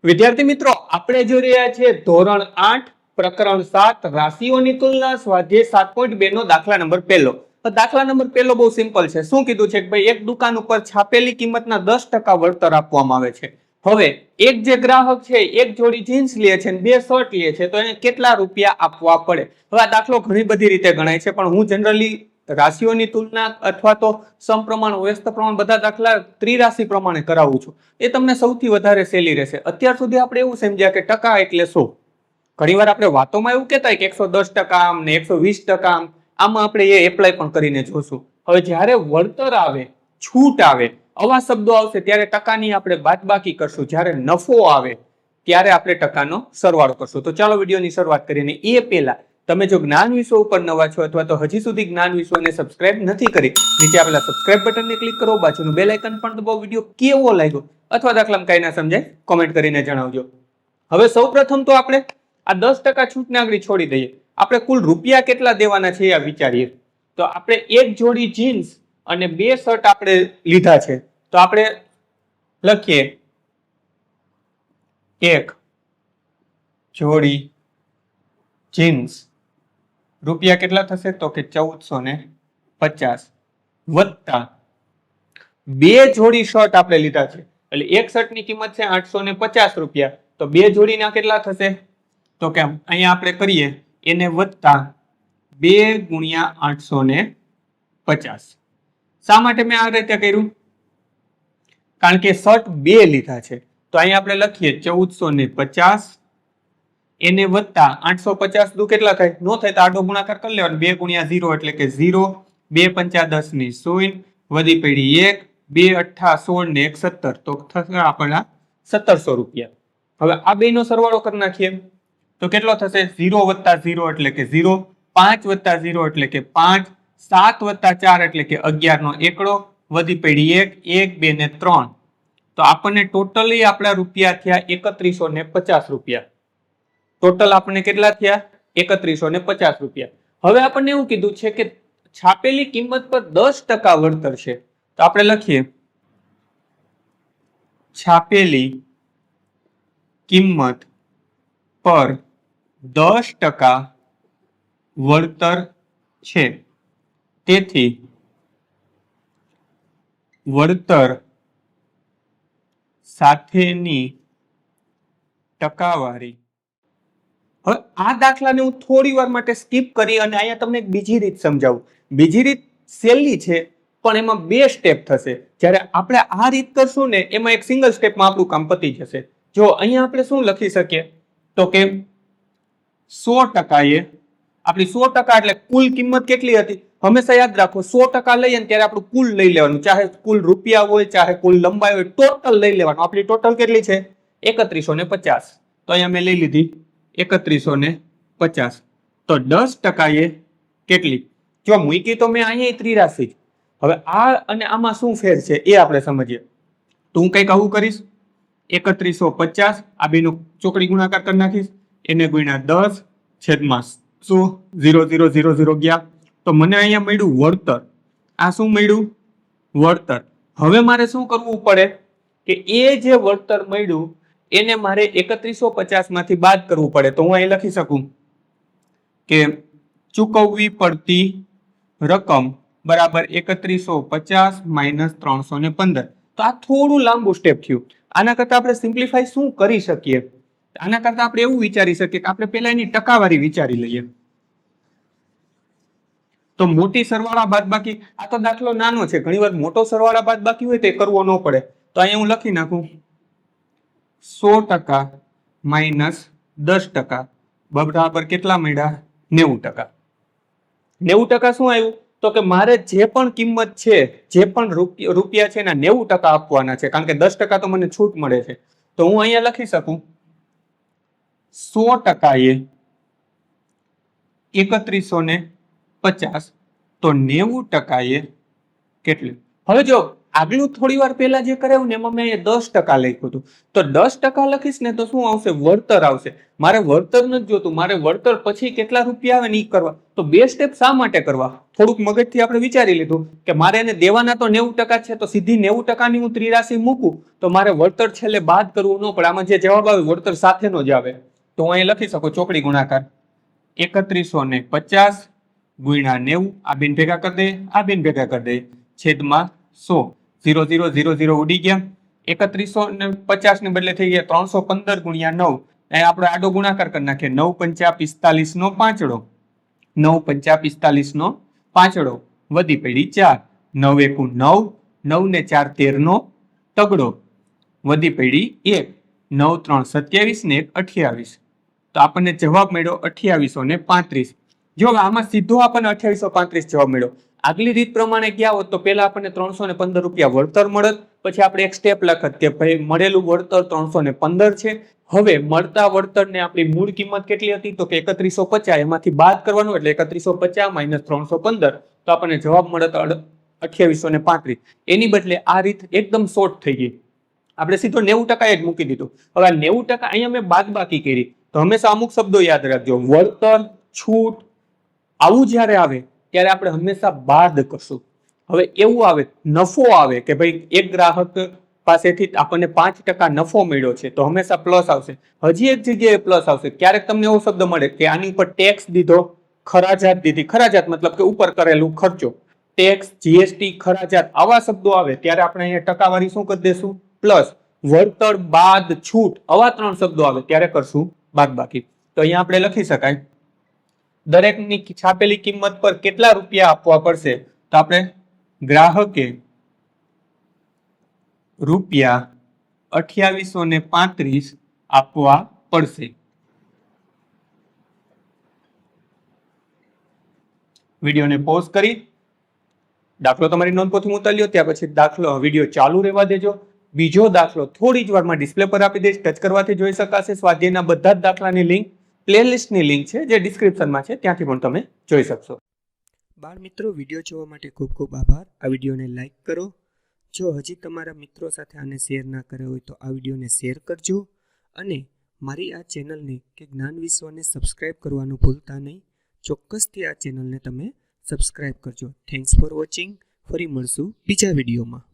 વિદ્યાર્થી મિત્રો, આપણે જોઈ રહ્યા છીએ ધોરણ 8 પ્રકરણ 7 રાશિઓની તુલના સ્વાધ્યાય 7.2 નો દાખલા નંબર 1. તો દાખલા નંબર 1 બહુ સિમ્પલ છે. શું કીધું છે કે ભાઈ એક દુકાન ઉપર છાપેલી કિંમતના 10% વળતર આપવામાં આવે છે. હવે એક જે ગ્રાહક છે એક જોડી જીન્સ લે છે અને 2 શર્ટ લે છે, તો એને કેટલા રૂપિયા આપવા પડે? હવે આ દાખલો ઘણી બધી રીતે ગણાય છે, પણ હું જનરલી રાશિઓની તુલના અથવા તો સમપ્રમાણ વ્યસ્ત પ્રમાણ બધા દાખલા ત્રિરાશિ પ્રમાણે કરાવું છું. એ તમને સૌથી વધારે સહેલી રહેશે. અત્યાર સુધી આપણે એવું સમજ્યા કે ટકા એટલે 100. ઘણીવાર આપણે વાતોમાં એવું કહેતા કે 110% આમ ને 120% આમ. આમાં આપણે એ એપ્લાય પણ કરીને જોશું. હવે જ્યારે વળતર આવે, છૂટ આવે, આવા શબ્દો આવશે ત્યારે ટકાની આપણે બાદબાકી કરશું. જ્યારે નફો આવે ત્યારે આપણે ટકાનો સરવાળો કરશું. તો ચાલો વિડીયોની શરૂઆત કરીએ. એ પહેલા તમે જો જ્ઞાન વિશ્વ ઉપર નવા છો અથવા તો હજી સુધી જ્ઞાન વિશ્વને સબસ્ક્રાઇબ નથી કરી, નીચે આપેલા સબસ્ક્રાઇબ બટનને ક્લિક કરો, બાજુનું બેલ આઇકન પણ દબાવો. વિડીયો કેવો લાગ્યો અથવા દાખલામાં કઈ ના સમજાય કોમેન્ટ કરીને જણાવજો. હવે સૌપ્રથમ તો આપણે આ 10% છૂટને આગળ છોડી દઈએ. આપણે કુલ રૂપિયા કેટલા દેવાના છે આ વિચારીએ. તો આપણે એક જોડી જીન્સ અને 2 શર્ટ આપણે લીધા છે, તો આપણે લખીએ એક જોડી જીન્સ રૂપિયા કેટલા થશે? તો કે 1450 વત્તા 2 જોડી શર્ટ આપણે લીધા છે, એટલે એક શર્ટની કિંમત છે 850 રૂપિયા. તો 2 જોડીના કેટલા થશે? તો કે અહીંયા આપણે કરીએ એને વત્તા 2 ગુણ્યા 850. શા માટે મેં આ રીતે કર્યું? કારણ કે શર્ટ 2 લીધા છે, તો અહીંયા આપણે લખીએ 1450 એને વત્તા 850 દુ કેટલા થાય? નો થાય તો આડો ગુણાકાર કરી લેવાનો. 2 ગુણ્યા 0 એટલે કે 0, 2 પંચા 10 ની 0, વધી પડી 1, 2 અઠ્ઠા 16 ને 1 17, તો થશે આપણા 1700 રૂપિયા. હવે આ બેનો સરવાળો કરી નાખીએ તો કેટલો થશે? 0 વત્તા 0 એટલે કે 0, 5 વત્તા 0 એટલે કે 5, 7 વત્તા 4 એટલે કે 11 નો એકડો, વધી પડી 1, 1, 2 ને 3. તો આપણને ટોટલી આપણા રૂપિયા થયા 3150 રૂપિયા. ટોટલ આપણને કેટલા થયા? 3150 રૂપિયા. હવે આપણને એવું કીધું છે કે છાપેલી કિંમત પર 10% વળતર છે, તો આપણે લખીએ છાપેલી કિંમત પર 10% વળતર છે, તેથી વળતર સાથેની ટકાવારી. હવે આ દાખલાને હું થોડી વાર માટે સ્કીપ કરી અને અહીંયા તમને એક બીજી રીત સમજાવું. બીજી રીત સહેલી છે, પણ એમાં 2 સ્ટેપ થશે. જ્યારે આપણે આ રીત કરશું ને એમાં એક સિંગલ સ્ટેપમાં આપણું કામ પતી જશે. જો અહીંયા આપણે શું લખી શકીએ? તો કે 100% એ આપણી 100% એટલે કુલ કિંમત કેટલી હતી? હંમેશા યાદ રાખો 100% લઈએ ને ત્યારે આપણું કુલ લઈ લેવાનું, ચાહે કુલ રૂપિયા હોય ચાહે કુલ લંબાઈ હોય, ટોટલ લઈ લેવાનું. આપણી ટોટલ કેટલી છે? 3150. તો અહીંયા મેં લઈ લીધી 3150. તો 10% એ કેટલી? જો મૂકી તો મેં અહીંયા ત્રિરાશિ. હવે આ અને આમાં શું ફેર છે એ આપણે સમજીએ. તો હું કંઈક આવું કરીશ, 3150 આ બેનો ચોકડી ગુણાકાર કરી નાખીશ, એને ગુણ્યા 10 છેદમાં 100, 0 0 0 0 ગયા. તો મને અહીંયા મળ્યું વળતર. આ શું મળ્યું? વળતર. હવે મારે શું કરવું પડે કે એ જે વળતર મળ્યું એને મારે 3150 માંથી બાદ કરવું પડે. તો હું અહીં લખી શકું કે ચૂકવવી પડતી રકમ બરાબર 3150 માઇનસ 315. તો આ થોડું લાંબુ સ્ટેપ થયું. આના કરતા આપણે સિમ્પ્લિફાઈ શું કરી શકીએ? આના કરતા આપણે એવું વિચારી શકીએ કે આપણે પહેલા એની ટકાવારી વિચારી લઈએ. તો મોટી સરવાળા બાદબાકી, આ તો દાખલો નાનો છે, ઘણીવાર મોટો સરવાળા બાદબાકી હોય તો કરવો ન પડે. તો અહીંયા હું લખી નાખું 100% માઇનસ 10% બરાબર કેટલા મળ્યા? 90%. 90% શું આવ્યું? તો કે મારે જે પણ કિંમત છે, જે પણ રૂપિયા છે એના 90% આપવાના છે, કારણ કે 10% તો મને છૂટ મળે છે. તો હું અહીંયા લખી શકું 100% એ 3150, તો 90% એ કેટલી? હવે જો આગલું થોડી વાર પહેલા જે કરાવ્યું ને એમાં મેં 10% લખ્યું હતું. તો 10% લખીશ ને તો શું આવશે? વળતર આવશે. મારે વળતર નથી જોતું, મારે વળતર પછી કેટલા રૂપિયા આવે ને એ કરવા. તો બે સ્ટેપ શા માટે કરવા? થોડુંક મગજથી આપણે વિચારી લીધું કે મારે એને દેવાના તો 90% છે, તો સીધી 90%ની હું ત્રિરાશી મૂકું તો મારે વળતર છેલ્લે બાદ કરવું ન પડે. આમાં જે જવાબ આવે વળતર સાથેનો જ આવે. તો હું અહીં લખી શકું ચોકડી ગુણાકાર 3150 ગુણ્યા 90. આ બેન ભેગા કરી દે, આ બેન ભેગા કરી દે, છેદમાં 100. 0 0 0 0 ઉડી ગયા. 3150 ને બદલે થઈ ગયા 315 ગુણ્યા 9. અહીં આપણે આડો ગુણાકાર કરી નાખીએ. 9 5 45 નો પાંચડો, 9 5 45 નો પાંચડો, વધી પડી 4. 9 એકુ 9, 9 ને 4 13 નો તગડો, વધી પડી 1. 9 3 27 ને 1 28. તો આપણને જવાબ મળ્યો 2835. જો આમાં સીધો આપણને 2835 જવાબ મળ્યો. આગલી રીત પ્રમાણે ગયા હોત તો પહેલા આપણને 315 રૂપિયા વળતર મળત, પછી આપણે એક સ્ટેપ લખત કે ભાઈ મળેલું વળતર 315 છે. હવે મળતા વળતરને આપણી મૂળ કિંમત કેટલી હતી? તો કે 3150, એમાંથી બાદ કરવાનું એટલે 3150 માઇનસ 315, તો આપણને જવાબ મળત 2835. એની બદલે આ રીત એકદમ શોર્ટ થઈ ગઈ. આપણે સીધો 90% જ મૂકી દીધું. હવે આ 90% અહીંયા મેં બાદબાકી કરી. તો હંમેશા અમુક શબ્દો યાદ રાખજો. વળતર, છૂટ, આવું જ્યારે આવે ત્યારે આપણે હંમેશા બાદ કરશું. હવે એવું આવે, નફો આવે કે ભાઈ એક ગ્રાહક પાસેથી આપણને 5% નફો મળ્યો છે, તો હંમેશા પ્લસ આવશે. હજી એક જગ્યાએ પ્લસ આવશે. ક્યારેક તમને એવો શબ્દ મળે કે આની ઉપર ટેક્સ દીધો, ખરાજાત દીધી. ખરાજાત મતલબ કે ઉપર કરેલું ખર્ચો, ટેક્સ, જીએસટી, ખરાજાત, આવા શબ્દો આવે ત્યારે આપણે અહીંયા ટકાવારી શું કરી દેશું? પ્લસ. વળતર, બાદ, છૂટ, આવા 3 શબ્દો આવે ત્યારે કરશું બાદબાકી. તો અહીંયા આપણે લખી શકાય દરેકની છાપેલી કિંમત પર કેટલા રૂપિયા આપવા પડશે? તો આપણે ગ્રાહકે રૂપિયા 2835 આપવા પડશે. વિડીયોને પોઝ કરી દાખલો તમારી નોંધપોથીમાં ઉતારી લ્યો. ત્યાર પછી દાખલો વિડીયો ચાલુ રહેવા દેજો. બીજો દાખલો થોડી જ વારમાં ડિસ્પ્લે પર આપી દઈશ. ટચ કરવાથી જોઈ શકાશે. સ્વાધ્યાયના બધા જ દાખલાની લિંક, પ્લેલિસ્ટની લિંક છે જે ડિસ્ક્રિપ્શનમાં છે, ત્યાંથી પણ તમે જોઈ શકશો. બાળ મિત્રો, વિડીયો જોવા માટે ખૂબ ખૂબ આભાર. આ વિડીયોને લાઈક કરો. જો હજી તમારા મિત્રો સાથે આને શેર ના કર્યો હોય તો આ વિડીયોને શેર કરજો. અને મારી આ ચેનલને કે જ્ઞાન વિશ્વને સબસ્ક્રાઇબ કરવાનું ભૂલતા નહીં. ચોક્કસથી આ ચેનલને તમે સબસ્ક્રાઇબ કરજો. Thanks for watching. ફરી મળશું બીજા વિડીયોમાં.